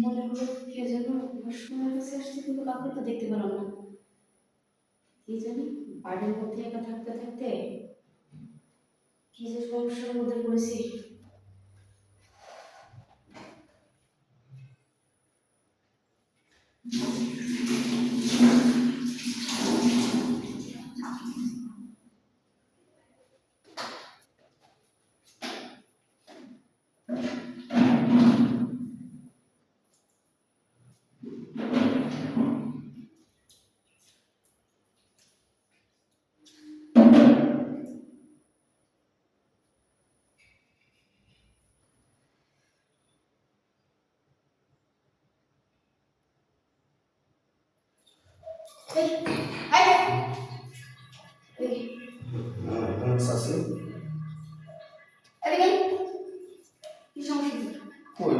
মনে হলো কে যেন ওয়াশরুমের কাছে আসছে, কিন্তু কাউকে তো দেখতে পেলাম না। কি জানি বাড়ির মধ্যে একা থাকতে থাকতে কি যে সমস্যার মধ্যে পড়েছি। এই আয় এই আছে এদিকে আয়। কি সমস্যা? কই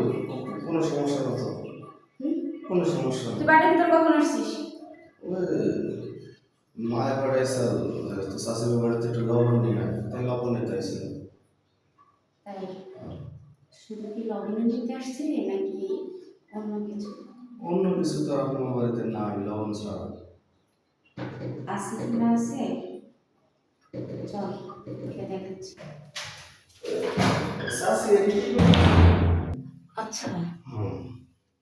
কোনো সমস্যা না তো, কোনো সমস্যা তুই না। বাড়ির ভিতর কখন আসছিস? ওই মায়ের বাড়ি স্যার, তো শাশুড়ি বাড়িতে একটু লবণ নিয়ে আয়, তাই লবণ নিতে আসছিলাম। তাই শুধু কি লবণে নিতে আসছি নাকি অন্য কিছু? অন্য কিছু তো আর আপনার বাড়িতে নাই, লবণ ছাড়া। আছে কি না আছে, চল তোকে দেখাচ্ছি। শাশি আচ্ছা, হুম,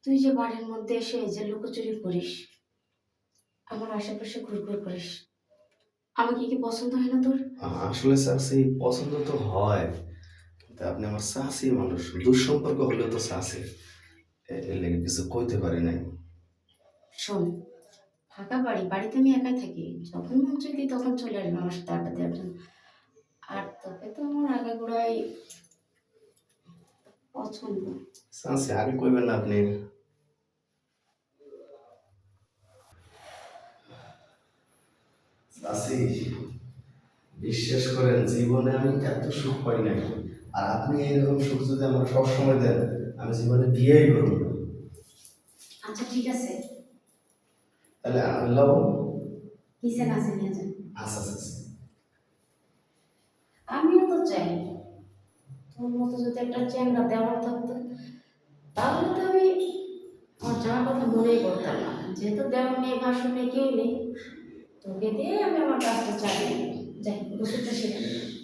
তুই যে বাড়ির মধ্যে এসে যে লুকোচুরি করিস, আমার আশেপাশে ঘুরঘুর করিস, আমাকে কি পছন্দ হয় না তোর? আসলে শাশি পছন্দ তো হয়, কিন্তু আপনি আমার শাশি মানুষ, দুঃসম্পর্ক হলেও তো শাশি, এর লেগে কিছু কইতে পারি নাই। শোন, ফাঁকা বাড়ি, বাড়িতে আমি একাই থাকি, যখন মন চাই দিই তখন চলে আসবে আমার সাথে আড্ডা দেওয়ার জন্য। আর তোকে তো আমার আগাগোড়াই পছন্দ। শাশি আগে কইবেন না আপনি। শাশি বিশ্বাস করেন, জীবনে আমি এত সুখ পাই নাই, আর আপনি এইরকম সুখ যদি আমার সবসময় দেন, আমি জীবনে বিয়েই করব না। আচ্ছা ঠিক আছে, তাহলে লবণ। কিসে কাছে নিয়ে যান। আচ্ছা আচ্ছা আচ্ছা। আমিও তো চাই তোর মতো যদি একটা চ্যাংড়া দেওয়ার থাকতো, তাহলে তো আমি আমার যাওয়ার কথা মনেই করতাম না। যেহেতু দেওয়ার নেই, ভাষণ নেই, কেউ নেই, তোকে দিয়ে আমি আমার কাজটা চালিয়ে নিই। যাই গোসলটা সেরে নিই।